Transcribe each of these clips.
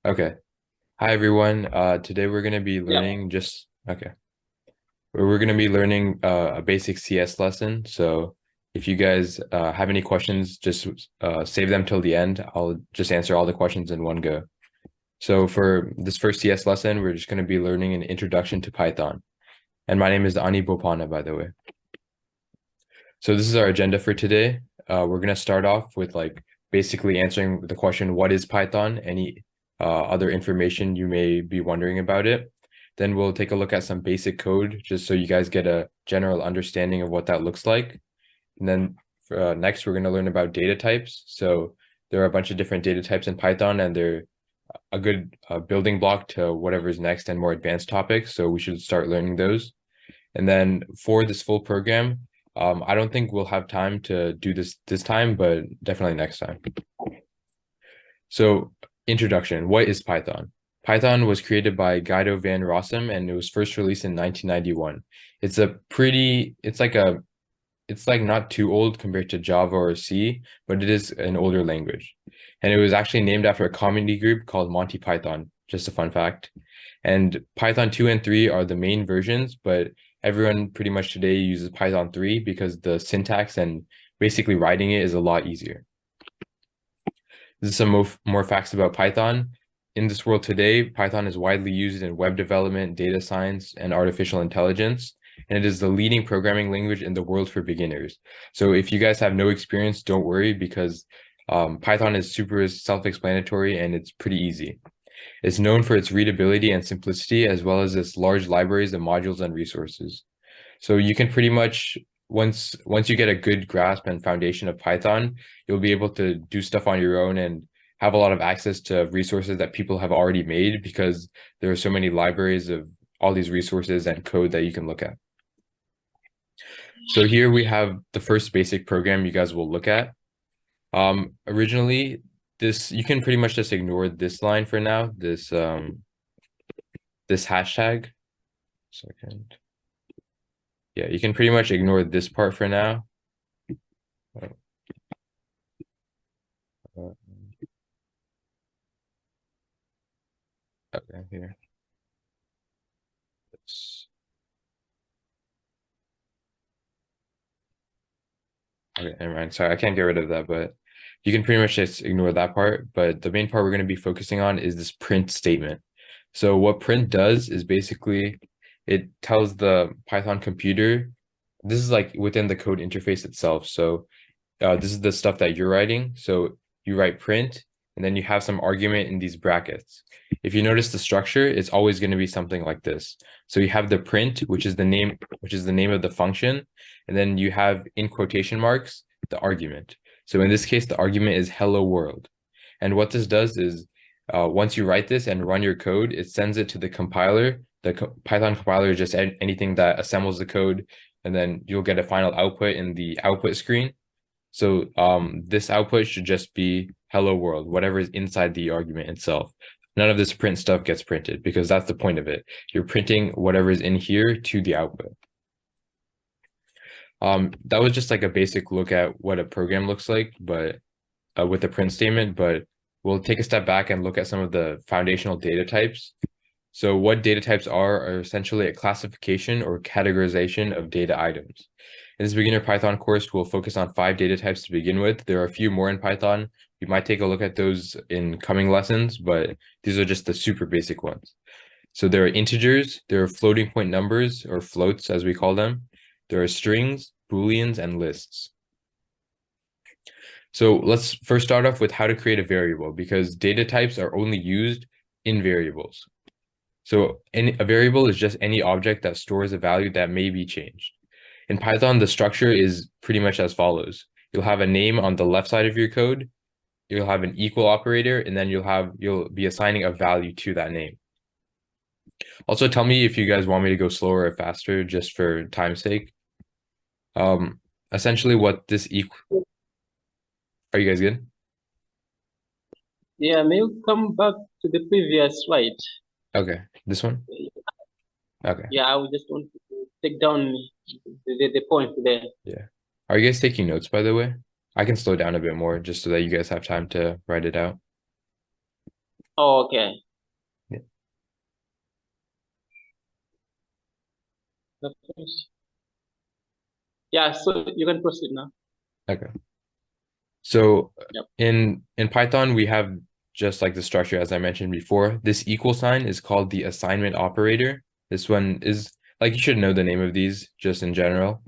Okay. Hi everyone. Today we're going to be Yeah, learning just okay. We're going to be learning a basic CS lesson. So if you guys have any questions, just save them till the end. I'll just answer all the questions in one go. So for this first CS lesson, we're just going to be learning an introduction to Python. And my name is Anirudh Boppana, by the way. So this is our agenda for today. We're going to start off with like basically answering the question, what is Python? Any other information you may be wondering about it. Then we'll take a look at some basic code just so you guys get a general understanding of what that looks like. And then next, we're going to learn about data types. So there are a bunch of different data types in Python, and they're a good building block to whatever's next and more advanced topics. So we should start learning those. And then for this full program, I don't think we'll have time to do this time, but definitely next time. So, introduction. What is Python? Python was created by Guido van Rossum and it was first released in 1991. It's like not too old compared to Java or C, but it is an older language. And it was actually named after a comedy group called Monty Python, just a fun fact. And Python 2 and 3 are the main versions, but everyone pretty much today uses Python 3 because the syntax and basically writing it is a lot easier. This is some more facts about Python. In this world today, Python is widely used in web development, data science, and artificial intelligence, and it is the leading programming language in the world for beginners. So if you guys have no experience, don't worry because Python is super self-explanatory and it's pretty easy. It's known for its readability and simplicity, as well as its large libraries of modules and resources. So you can pretty much once you get a good grasp and foundation of Python, you'll be able to do stuff on your own and have a lot of access to resources that people have already made because there are so many libraries of all these resources and code that you can look at. So here we have the first basic program you guys will look at. Originally, this you can pretty much just ignore this line for now, this hashtag. Second. Yeah, you can pretty much ignore this part for now. Uh, Okay, here. Okay, never mind. Sorry, I can't get rid of that, but you can pretty much just ignore that part. But the main part we're going to be focusing on is this print statement. So what print does is basically it tells the Python computer, this is like within the code interface itself. So this is the stuff that you're writing. So you write print, and then you have some argument in these brackets. If you notice the structure, it's always going to be something like this. So you have the print, which is the name of the function, and then you have in quotation marks the argument. So in this case, the argument is hello world. And what this does is once you write this and run your code, it sends it to the compiler. The Python compiler is just anything that assembles the code, and then you'll get a final output in the output screen. So this output should just be hello world, whatever is inside the argument itself. None of this print stuff gets printed because that's the point of it. You're printing whatever is in here to the output. That was just like a basic look at what a program looks like, but with the print statement, but we'll take a step back and look at some of the foundational data types. So what data types are essentially a classification or categorization of data items. In this beginner Python course, we'll focus on 5 data types to begin with. There are a few more in Python. We might take a look at those in coming lessons, but these are just the super basic ones. So there are integers, there are floating point numbers or floats as we call them. There are strings, booleans, and lists. So let's first start off with how to create a variable because data types are only used in variables. So a variable is just any object that stores a value that may be changed. In Python, the structure is pretty much as follows. You'll have a name on the left side of your code, you'll have an equal operator, and then you'll be assigning a value to that name. Also, tell me if you guys want me to go slower or faster just for time's sake. Essentially what this equal, are you guys good? yeah, may you come back to the previous slide? Okay, this one? Okay, Yeah, I would just want to take down the point there. yeah. Are you guys taking notes, by the way? I can slow down a bit more just so that you guys have time to write it out. Oh, okay. Yeah. Yeah, so you can proceed now. Okay. So Yep. in Python, we have just like the structure as I mentioned before. This equal sign is called the assignment operator. This one is like you should know the name of these just in general.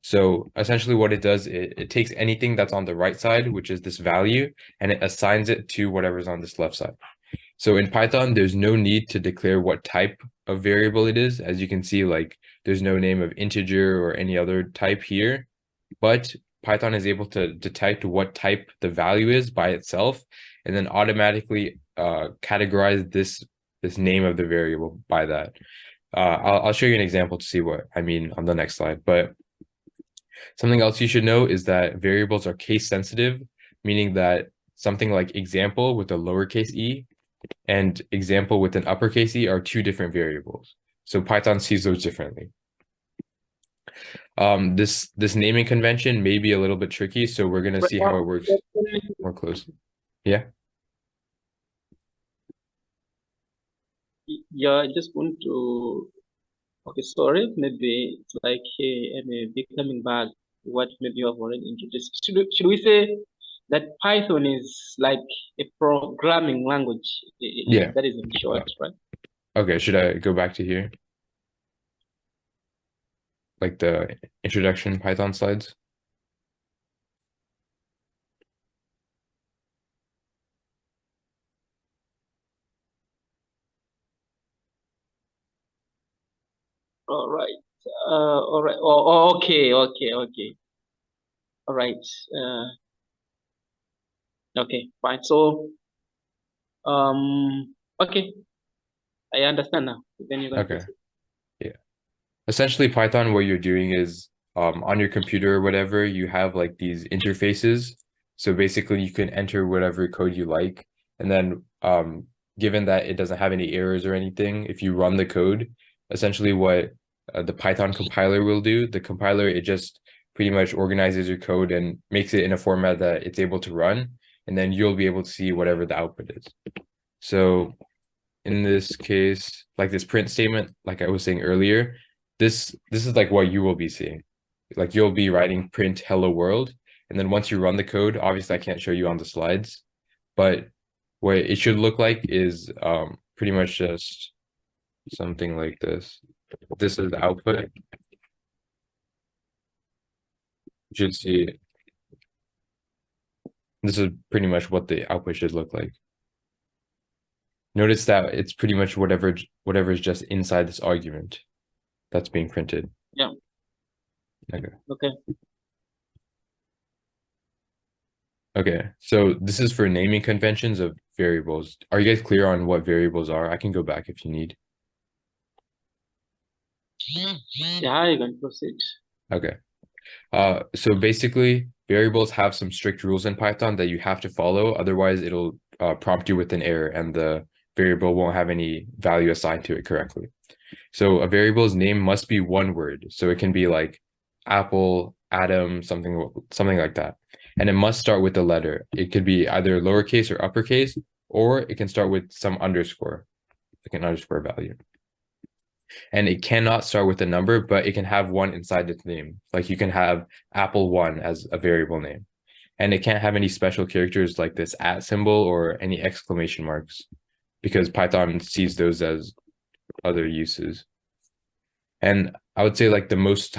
So essentially what it does, it takes anything that's on the right side, which is this value, and it assigns it to whatever's on this left side. So in Python, there's no need to declare what type of variable it is. As you can see, like there's no name of integer or any other type here, but Python is able to detect what type the value is by itself, and then automatically categorize this name of the variable by that. I'll show you an example to see what I mean on the next slide. But something else you should know is that variables are case sensitive, meaning that something like example with a lowercase e and example with an uppercase e are two different variables. So Python sees those differently. This naming convention may be a little bit tricky, so we're gonna see how it works more closely. Yeah. Yeah, I just want to. Okay, sorry. Maybe it's like maybe coming back what maybe you have already introduced. Should we say that Python is like a programming language? Yeah. That is in short, right? Okay, should I go back to here? Like the introduction Python slides? All right. All right. Oh, okay. Okay. Okay. All right. Okay. Fine. So, okay. I understand now. Then you can Okay. proceed. Yeah. Essentially, Python, what you're doing is on your computer or whatever, you have like these interfaces. So basically, you can enter whatever code you like. And then, given that it doesn't have any errors or anything, if you run the code, essentially what the Python compiler will do, the compiler, it just pretty much organizes your code and makes it in a format that it's able to run. And then you'll be able to see whatever the output is. So in this case, like this print statement, like I was saying earlier, this is like what you will be seeing. Like you'll be writing print hello world, and then once you run the code, obviously I can't show you on the slides, but what it should look like is pretty much just something like this. This is the output. You should see this is pretty much what the output should look like. Notice that it's pretty much whatever is just inside this argument that's being printed. Yeah. Okay. Okay. Okay, so this is for naming conventions of variables. Are you guys clear on what variables are? I can go back if you need. Yeah, you can proceed. Okay. So basically, variables have some strict rules in Python that you have to follow. Otherwise, it'll prompt you with an error and the variable won't have any value assigned to it correctly. So a variable's name must be one word. So it can be like Apple, Adam, something like that. And it must start with a letter. It could be either lowercase or uppercase, or it can start with some underscore, like an underscore value. And it cannot start with a number, but it can have one inside its name. Like you can have Apple1 as a variable name. And it can't have any special characters like this @ symbol or any exclamation marks because Python sees those as other uses. And I would say like the most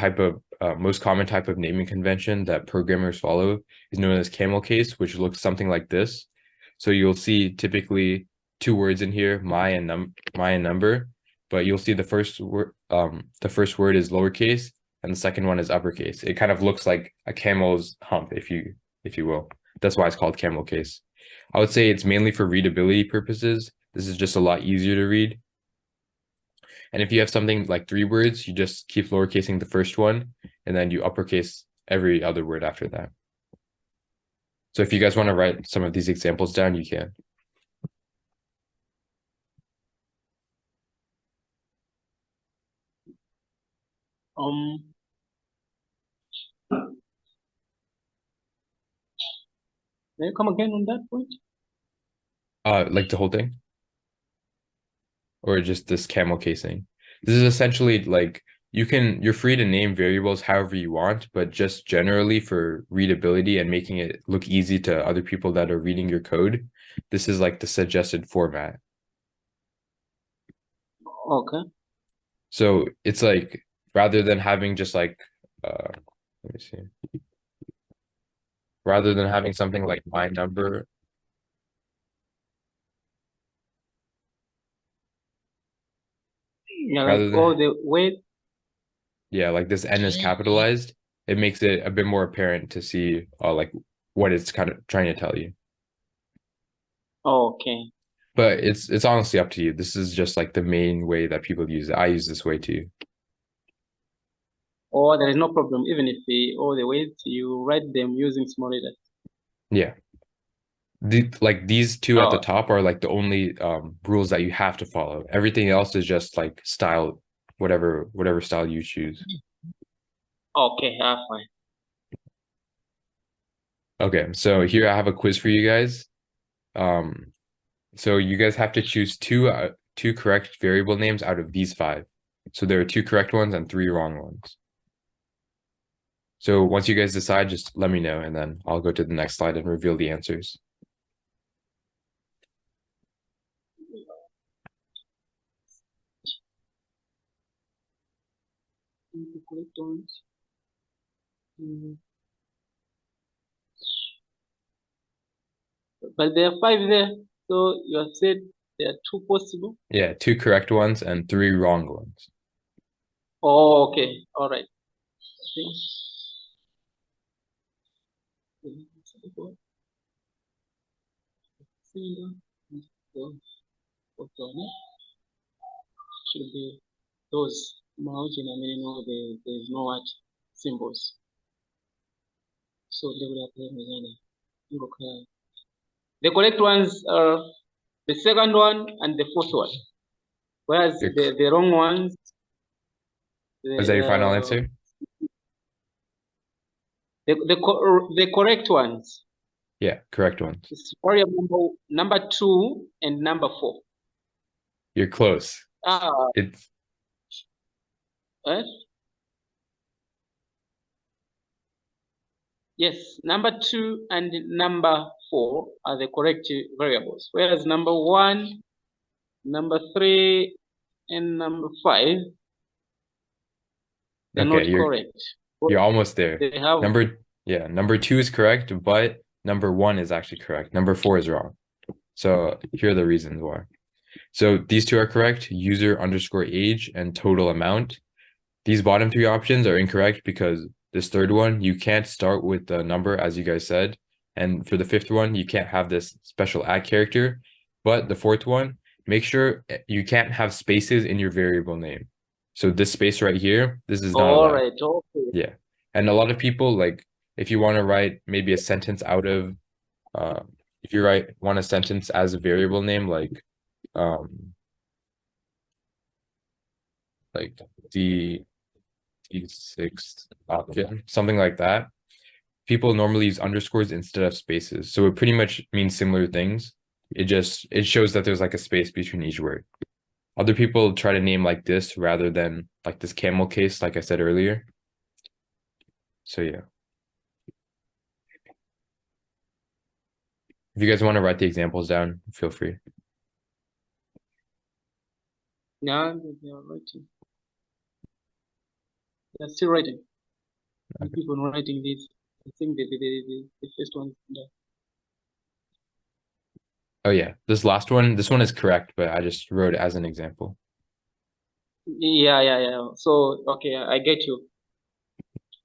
common type of naming convention that programmers follow is known as camel case, which looks something like this. So you'll see typically two words in here, my and number, but you'll see the first word is lowercase and the second one is uppercase. It kind of looks like a camel's hump, if you will. That's why it's called camel case. I would say it's mainly for readability purposes. This is just a lot easier to read. And if you have something like three words, you just keep lowercasing the first one and then you uppercase every other word after that. So if you guys want to write some of these examples down, you can. Um, Can you come again on that point? Like the whole thing, or just this camel casing? This is essentially like you're free to name variables however you want, but just generally for readability and making it look easy to other people that are reading your code, this is like the suggested format. Okay. So it's like rather than having just like let me see. Rather than having something like my number, Yeah, like rather than all the way. yeah, like this N is capitalized, it makes it a bit more apparent to see like what it's kind of trying to tell you. Okay. But it's honestly up to you. This is just like the main way that people use it. I use this way too. Or there is no problem, even if all the weights you write them using small letters. Yeah. Like these two at the Oh, top are like the only rules that you have to follow. Everything else is just like style, whatever style you choose. okay, fine. Okay, so here I have a quiz for you guys. Um, so you guys have to choose two correct variable names out of these five. So there are two correct ones and three wrong ones. So once you guys decide, just let me know, and then I'll go to the next slide and reveal the answers. But there are five there, so you have said there are two possible. Yeah, two correct ones and three wrong ones. Oh, okay, all right. Should be those margin. I mean, there's no what symbols. So they will apply the correct ones are the second one and the fourth one, whereas the wrong ones. Is that your final The, answer? the correct ones. Yeah, correct ones. It's variable number 2 and number 4. You're close. Ah, It's eh? Yes, number 2 and number 4 are the correct variables, whereas number 1, number 3, and number 5, they're okay. not correct. You're almost there. They have Number two is correct, but number one is actually correct. Number four is wrong. So here are the reasons why. So these two are correct, user underscore age and total amount. These bottom three options are incorrect because this third one, you can't start with the number as you guys said. And for the fifth one, you can't have this special @ character. But the fourth one, make sure you can't have spaces in your variable name. So this space right here, this is not all allowed. right. Okay. Yeah. And a lot of people like if you want to write maybe a sentence out of if you want a sentence as a variable name um like the sixth option, something like that. People normally use underscores instead of spaces. So it pretty much means similar things. It shows that there's like a space between each word. Other people try to name like this rather than like this camel case, like I said earlier. So yeah. If you guys want to write the examples down, feel free. Yeah, they are writing. They're still writing. Okay. Keep on writing this. I think the first one. Oh yeah, this one is correct, but I just wrote it as an example. Yeah. So okay, I get you.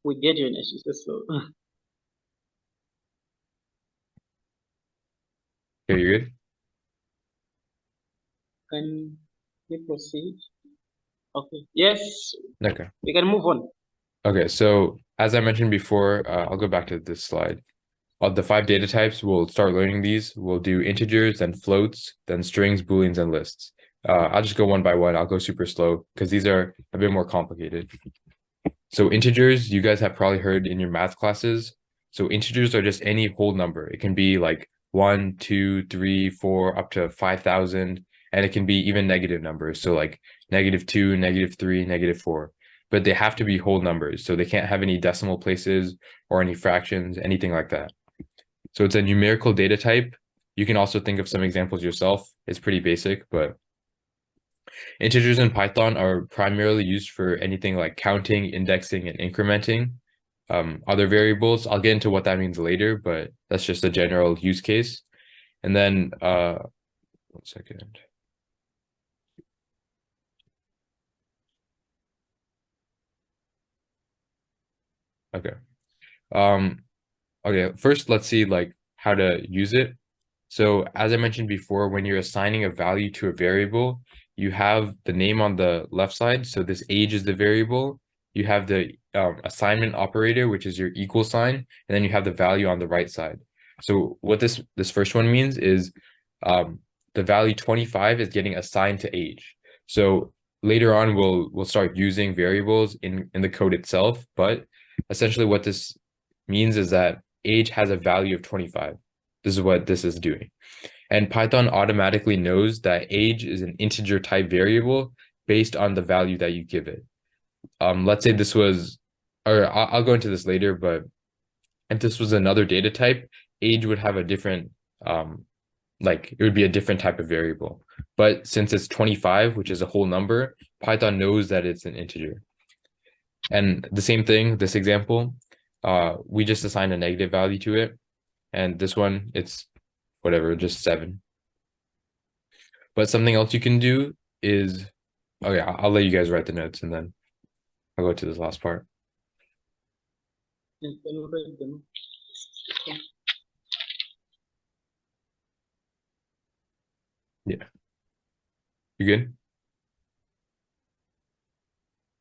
We get you in issues. So Okay, you're good? can we proceed? Okay. Yes, Okay. we can move on. Okay, so as I mentioned before, I'll go back to this slide. Of the 5 data types, we'll start learning these. We'll do integers, then floats, then strings, booleans, and lists. I'll just go one by one. I'll go super slow because these are a bit more complicated. So integers, you guys have probably heard in your math classes. So integers are just any whole number. It can be like 1, 2, 3, 4, up to 5,000, and it can be even negative numbers. So like -2, -3, -4. But they have to be whole numbers, so they can't have any decimal places or any fractions, anything like that. So it's a numerical data type. You can also think of some examples yourself. It's pretty basic, but integers in Python are primarily used for anything like counting, indexing, and incrementing. Other variables, I'll get into what that means later, but that's just a general use case. And then, 1 second. Okay. Okay, first let's see like how to use it. So as I mentioned before, when you're assigning a value to a variable, you have the name on the left side. So this age is the variable. You have the assignment operator, which is your equal sign, and then you have the value on the right side. So what this first one means is the value 25 is getting assigned to age. So later on, we'll start using variables in the code itself, but essentially what this means is that age has a value of 25. This is what this is doing. And Python automatically knows that age is an integer type variable based on the value that you give it. Let's say this was, or I'll go into this later, but if this was another data type, age would have a different, like it would be a different type of variable. But since it's 25, which is a whole number, Python knows that it's an integer. And the same thing, this example, we just assigned a negative value to it. And this one, it's whatever, just 7. But something else you can do is, oh yeah, I'll let you guys write the notes and then I'll go to this last part. Can you write them? Yeah. You good?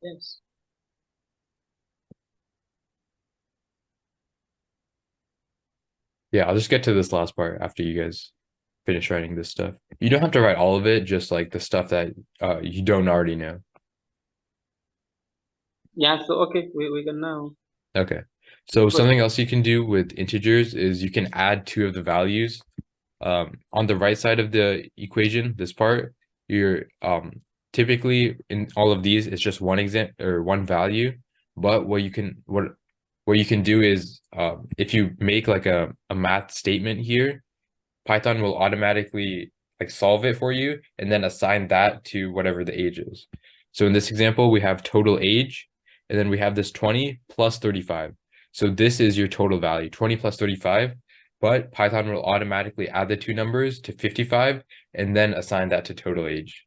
Yes. Yeah, I'll just get to this last part after you guys finish writing this stuff. You don't have to write all of it, just like the stuff that you don't already know. Yeah, so okay, we can now. Okay. So But something else you can do with integers is you can add 2 of the values. On the right side of the equation, this part, you're typically in all of these, it's just one one value. But what you can do is if you make like a math statement here, Python will automatically like solve it for you and then assign that to whatever the age is. So in this example, we have total age, and then we have this 20 plus 35. So this is your total value, 20 plus 35, but Python will automatically add the 2 numbers to 55 and then assign that to total age.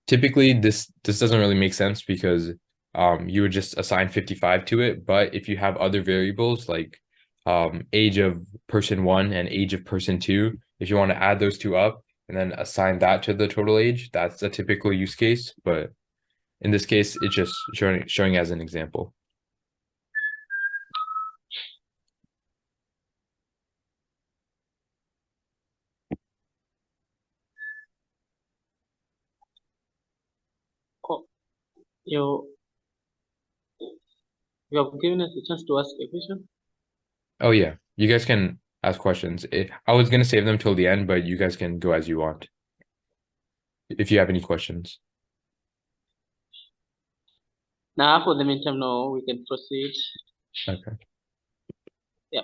Typically, this doesn't really make sense because you would just assign 55 to it, but if you have other variables like age of person 1 and age of person 2, if you want to add those 2 up and then assign that to the total age, that's a typical use case. But in this case, it's just showing as an example. oh, you you have given us a chance to ask a question. Oh yeah, you guys can ask questions. I was gonna save them till the end, but you guys can go as you want if you have any questions. Now, for the meantime, no, we can proceed. Okay. Yeah.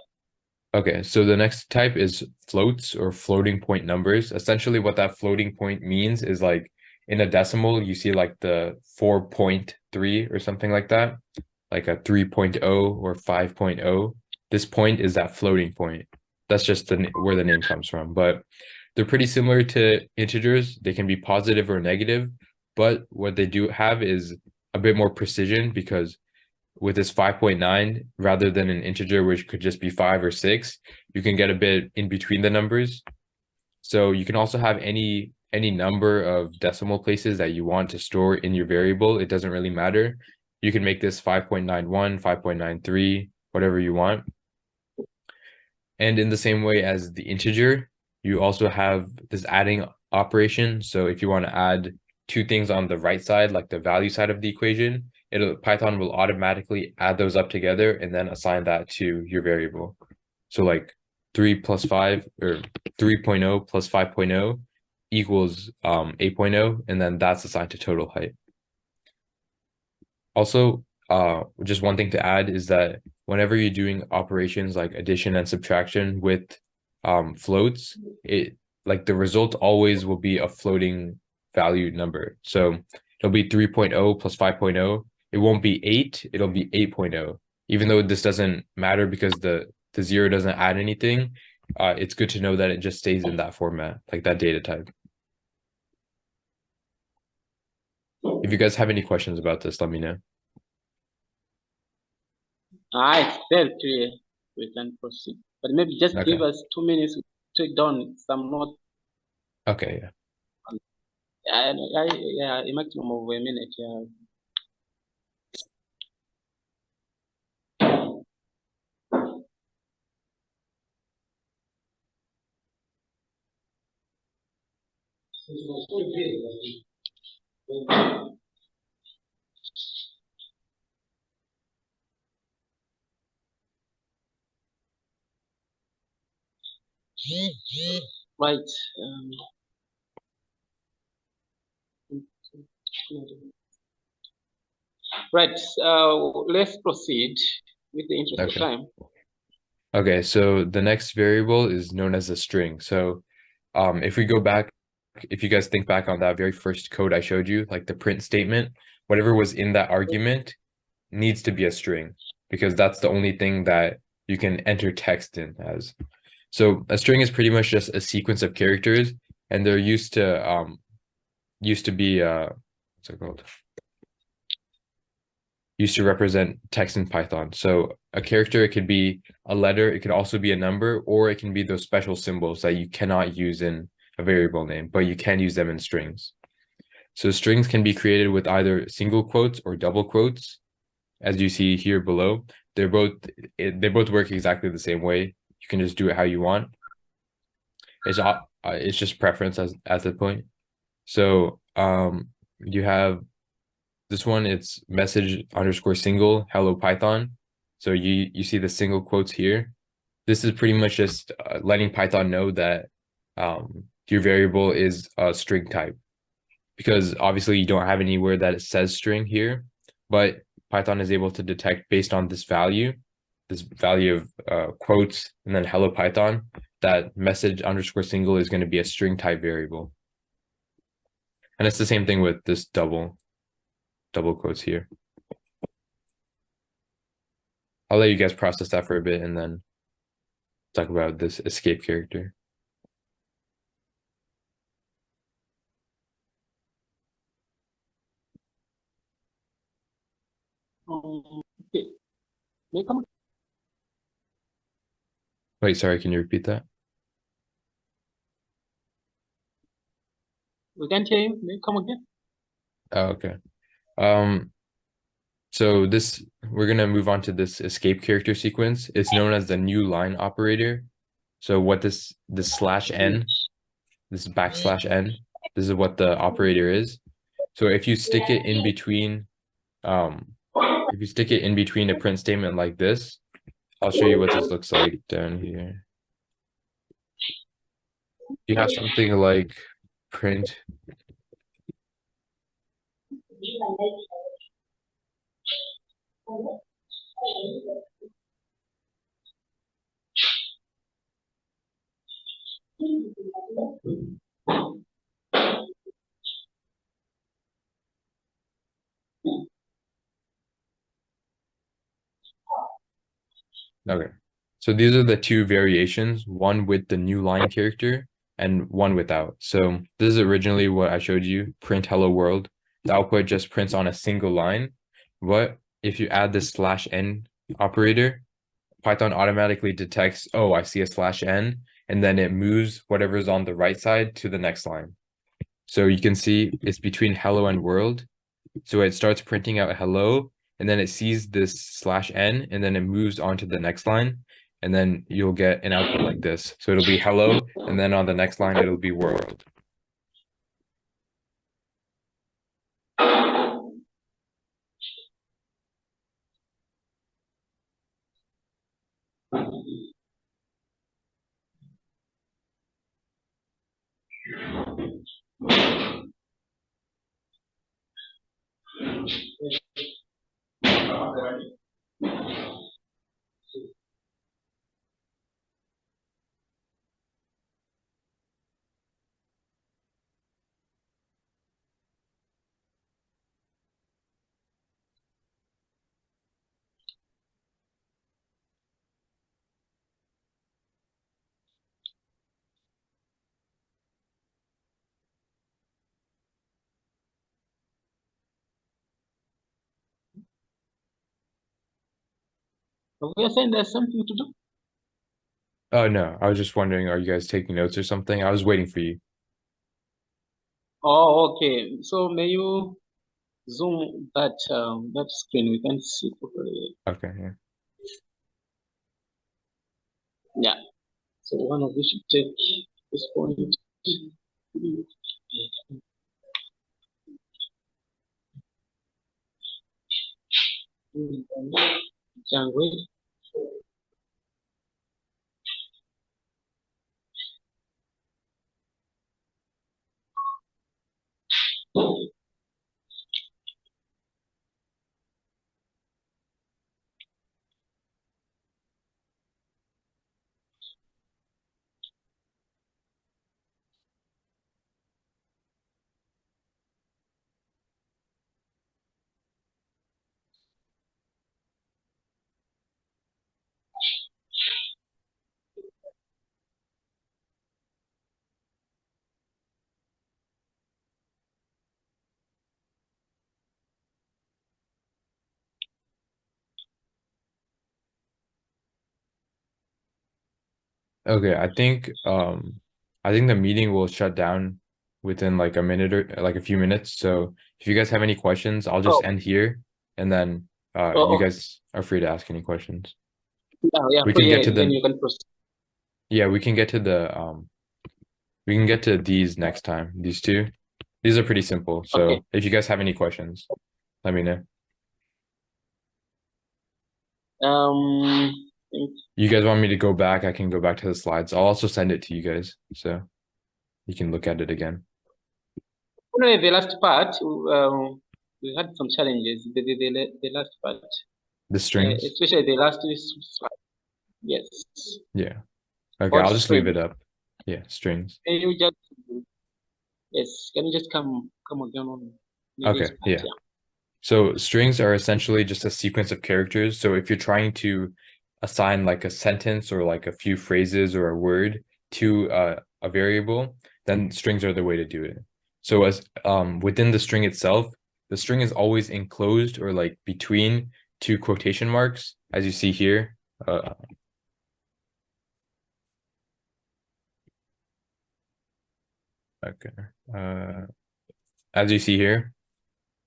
Okay, so the next type is floats or floating point numbers. Essentially, what that floating point means is like in a decimal, you see like the 4.3 or something like that, like a 3.0 or 5.0. This point is that floating point. That's just where the name comes from. But they're pretty similar to integers. They can be positive or negative, but what they do have is a bit more precision because with this 5.9, rather than an integer which could just be 5 or 6, you can get a bit in between the numbers. So you can also have any number of decimal places that you want to store in your variable. It doesn't really matter. You can make this 5.91, 5.93, whatever you want. And in the same way as the integer, you also have this adding operation. So if you want to add 2 things on the right side, like the value side of the equation, Python will automatically add those up together and then assign that to your variable. So like 3 plus 5 or 3.0 plus 5.0 equals 8.0, and then that's assigned to total height. Also, just one thing to add is that whenever you're doing operations like addition and subtraction with floats, like the result always will be a floating value number. So it'll be 3.0 plus 5.0. It won't be 8, it'll be 8.0. Even though this doesn't matter because the zero doesn't add anything, it's good to know that it just stays in that format, like that data type. If you guys have any questions about this, let me know. It's very clear. We can proceed. But maybe just Okay. give us 2 minutes to take down some notes. Okay, yeah. Yeah, a maximum of a minute. Yeah. Right. Right. Let's proceed with the interest of time. Okay, so the next variable is known as a string. So if we go back, if you guys think back on that very first code I showed you, like the print statement, whatever was in that argument needs to be a string because that's the only thing that you can enter text in as. So a string is pretty much just a sequence of characters, and they're used to be what's it called? Used to represent text in Python. So a character, it could be a letter, it could also be a number, or it can be those special symbols that you cannot use in a variable name, but you can use them in strings. So strings can be created with either single quotes or double quotes, as you see here below. They both work exactly the same way. You can just do it how you want. It's just preference at the point. So you have this one, it's message underscore single hello Python. So you see the single quotes here. This is pretty much just letting Python know that your variable is a string type, because obviously you don't have anywhere that it says string here, but Python is able to detect based on this value of quotes and then hello Python, that message underscore single is going to be a string type variable. And it's the same thing with this double quotes here. I'll let you guys process that for a bit and then talk about this escape character. Okay. May I come? Wait, sorry, can you repeat that? We can't hear you. May I come again? Oh, okay. So we're gonna move on to this escape character sequence. It's known as the new line operator. So what this slash n, this backslash n, this is what the operator is. So if you stick it in between, if you stick it in between a print statement like this, I'll show you what this looks like down here. You have something like print. Okay. So these are the two variations, one with the new line character and one without. So this is originally what I showed you, print hello world. The output just prints on a single line. But if you add this slash n operator, Python automatically detects, oh, I see a slash n, and then it moves whatever's on the right side to the next line. So you can see it's between hello and world. So it starts printing out hello, and then it sees this slash n, and then it moves on to the next line, and then you'll get an output like this. So it'll be hello, and then on the next line, it'll be world. We are saying there's something to do. Oh no, I was just wondering, are you guys taking notes or something? I was waiting for you. Oh, okay. So may you zoom that screen? We can see properly. Okay, yeah. Yeah. So one of you should take this point. Language. Okay, I think the meeting will shut down within like a minute or like a few minutes. So if you guys have any questions, I'll just Oh, end here and then you oh, guys are free to ask any questions. yeah, yeah. We So can yeah, get to then the you can proceed. yeah, we can get to these next time. These two. These are pretty simple. Okay. So if you guys have any questions, let me know. Um, think- You guys want me to go back? I can go back to the slides. I'll also send it to you guys so you can look at it again. anyway, the last part, we had some challenges. The last part, The strings. especially the last slide. Yes. Yeah. Okay, About I'll just leave string. it up. Yeah, strings. Can you just yes? Can you just come again on this Okay, part? yeah. Yeah. So strings are essentially just a sequence of characters. So if you're trying to assign like a sentence or like a few phrases or a word to a variable, then strings are the way to do it. So as within the string itself, the string is always enclosed or like between two quotation marks, as you see here. Uh, okay. Uh, as you see here,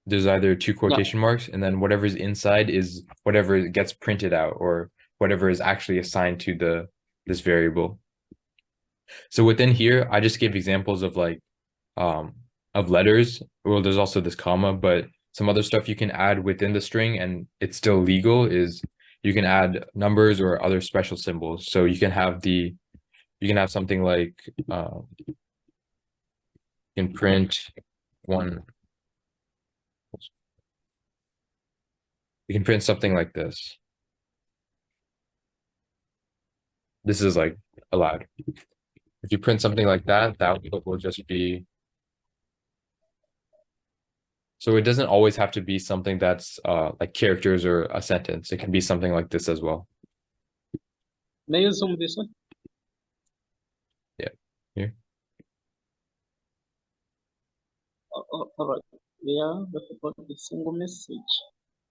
there's either two Yeah. quotation marks and then whatever's inside is whatever gets printed out or whatever is actually assigned to the this variable. So within here, I just gave examples um of letters. Well, there's also this comma, but some other stuff you can add within the string and it's still legal is you can add numbers or other special symbols. So you can have something like you can print one you can print something like this. This is like allowed. If you print something like that, the output will just be, so it doesn't always have to be something that's like characters or a sentence. It can be something like this as well. May you zoom this one? Yeah. Here. All right. Yeah, that's about the single message.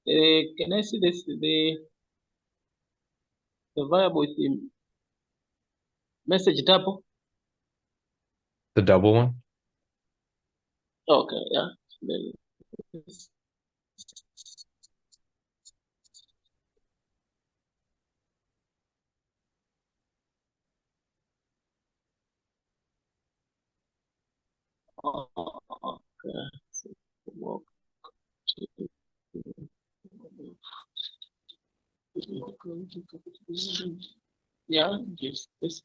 Can I see this the variable with the message double? The double one. Okay, yeah. There it is. Okay. So, work to- yeah, gives this.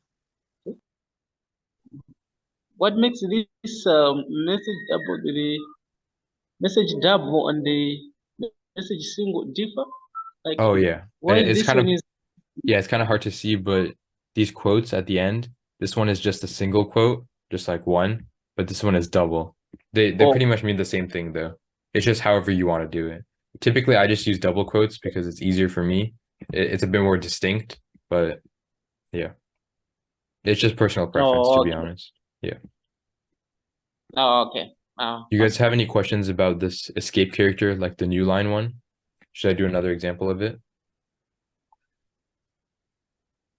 what makes this message double and the message single differ? Like Oh yeah. why It's this kind one of is it's kind of hard to see, but these quotes at the end, this one is just a single quote, just like one, but this one is double. They oh pretty much mean the same thing though. It's just however you want to do it. Typically, I just use double quotes because it's easier for me. It's a bit more distinct, but yeah, it's just personal preference to be okay. honest. Yeah. Oh, okay. You guys Fine. have any questions about this escape character, like the new line one? Should I do another example of it?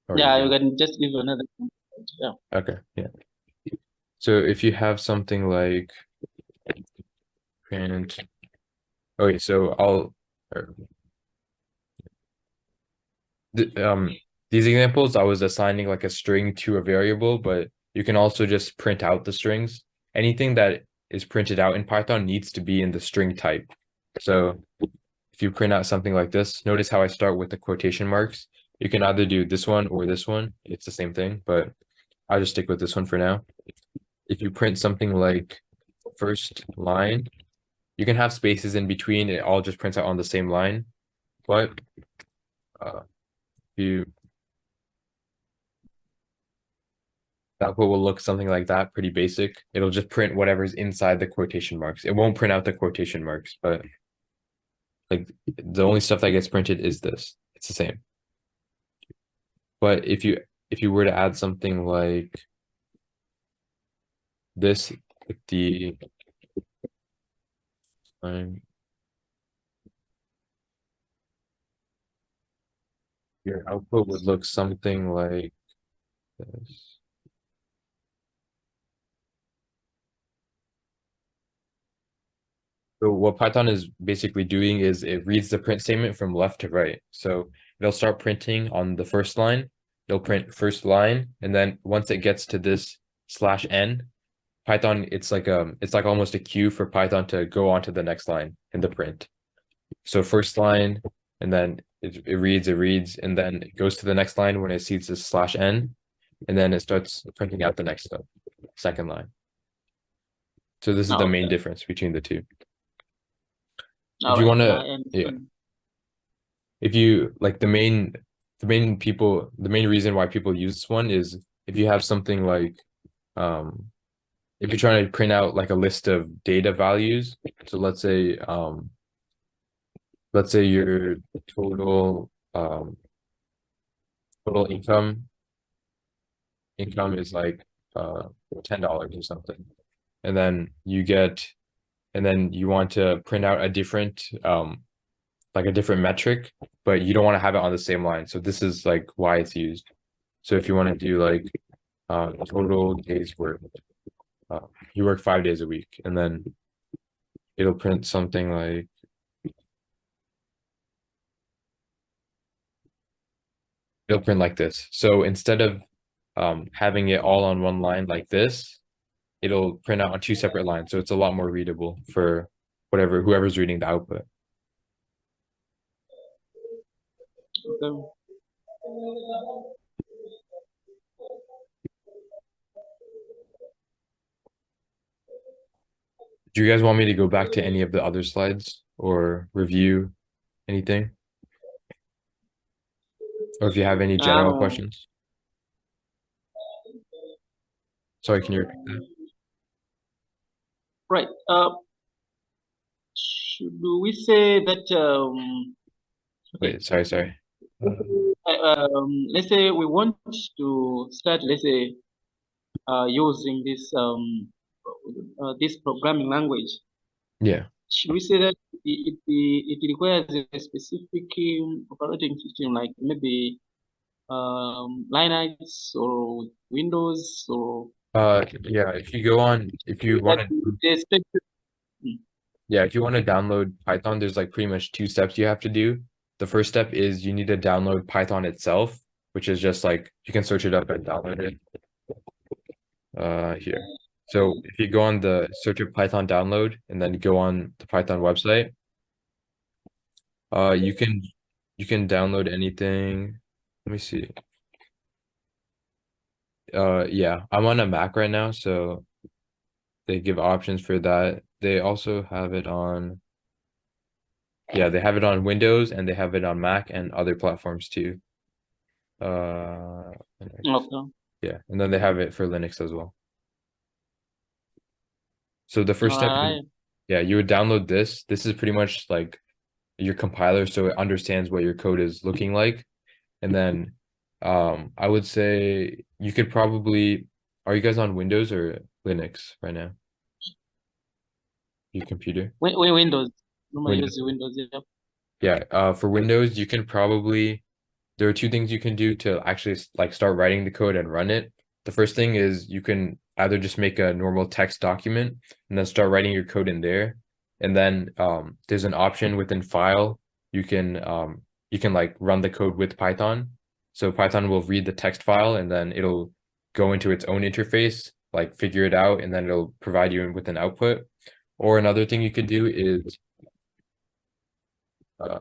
Or are you Yeah, you good? can just give another. Yeah. Okay, yeah. So if you have something like print, okay, so or, th these examples, I was assigning like a string to a variable, but you can also just print out the strings. Anything that is printed out in Python needs to be in the string type. So if you print out something like this, notice how I start with the quotation marks. You can either do this one or this one. It's the same thing, but I'll just stick with this one for now. If you print something like first line, you can have spaces in between. It all just prints out on the same line. But if you output will look something like that, pretty basic. It'll just print whatever's inside the quotation marks. It won't print out the quotation marks, but like the only stuff that gets printed is this. It's the same. But if you were to add something like this with the your output would look something like this. So what Python is basically doing is it reads the print statement from left to right. So it'll start printing on the first line. It'll print first line, and then once it gets to this /n, Python, it's like almost a queue for Python to go on to the next line in the print. So first line, and then it reads, and then it goes to the next line when it sees this /n, and then it starts printing out the next stuff, second line. So this is the main Okay. difference between the two. If All you right. want I to, yeah, understand. if you like the main reason why people use this one is if you have something like, um, if you're trying to print out like a list of data values. So let's say your total, total income is like $10 or something, and then you want to print out a different like a different metric, but you don't want to have it on the same line. So this is like why it's used. So if you want to do like total days work, you work 5 days a week, and then it'll print something like, it'll print like this. So instead of having it all on one line like this, it'll print out on two separate lines. So it's a lot more readable for whoever's reading the output. Okay. Do you guys want me to go back to any of the other slides or review anything? Or if you have any general Um, questions? Sorry, can you repeat that? right. Should we say that okay, Wait, sorry. let's say we want to start, let's say, using this programming language. Yeah. Should we say that it requires a specific operating system, like maybe Linux or Windows or Yeah, if you that want to, they expect? yeah, if you want to download Python, there's like pretty much two steps you have to do. The first step is you need to download Python itself, which is just like you can search it up and download it here. So if you go on the search of Python download and then go on the Python website, uh you can you can download anything. Let me see. Yeah, I'm on a Mac right now, so they give options for that. They also have it on, yeah, they have it on Windows and they have it on Mac and other platforms too. Okay. Yeah, and then they have it for Linux as well. So the first All step is, right. yeah, you would download this. This is pretty much like your compiler, so it understands what your code is looking like. And then I would say you could probably, are you guys on Windows or Linux right now? Your computer? Windows. Normally Windows. use Windows. Yeah. Yeah, for Windows, you can probably, there are two things you can do to actually like start writing the code and run it. The first thing is you can either just make a normal text document and then start writing your code in there. And then there's an option within file. You can like run the code with Python. So Python will read the text file and then it'll go into its own interface, like figure it out, and then it'll provide you with an output. Or another thing you could do is uh,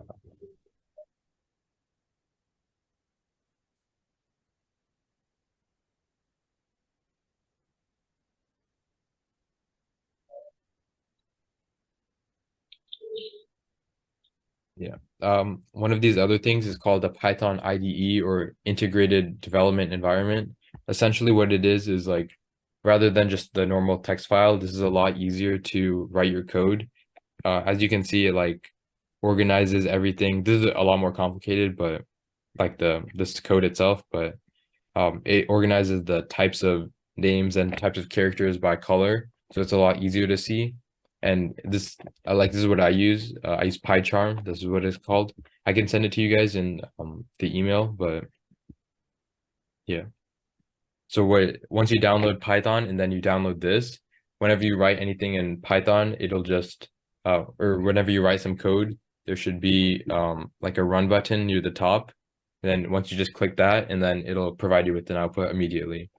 yeah. One of these other things is called a Python IDE or integrated development environment. Essentially, what it is like rather than just the normal text file, this is a lot easier to write your code. As you can see, it like organizes everything. This is a lot more complicated, but like this code itself, but it organizes the types of names and types of characters by color, so it's a lot easier to see. And this is what I use. I use PyCharm. This is what it's called. I can send it to you guys in the email, but yeah. So once you download Python and then you download this, whenever you write anything in Python, it'll just or whenever you write some code, there should be like a run button near the top. And then once you just click that, and then it'll provide you with an output immediately.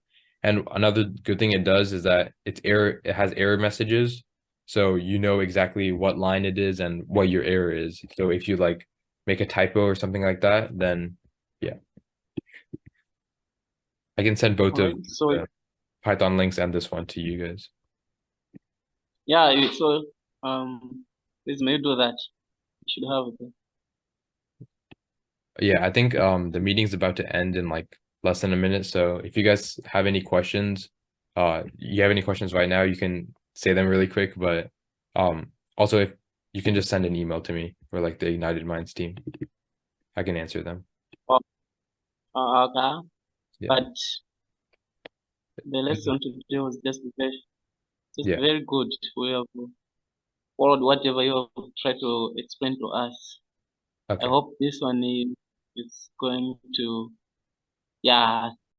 And another good thing it does is that it has error messages. So you know exactly what line it is and what your error is. So if you like make a typo or something like that, then yeah. I can send both All of right. So the Python links and this one to you guys. yeah. So please may do that. You should have it. Yeah, I think the meeting's about to end in like less than a minute. So if you guys have any questions, you have any questions right now, you can say them really quick. But also if you can just send an email to me or like the United Minds team, I can answer them. Okay. Yeah, But the lesson today was just yeah, very good. We have followed whatever you have tried to explain to us. I okay, hope this one is going to, yeah,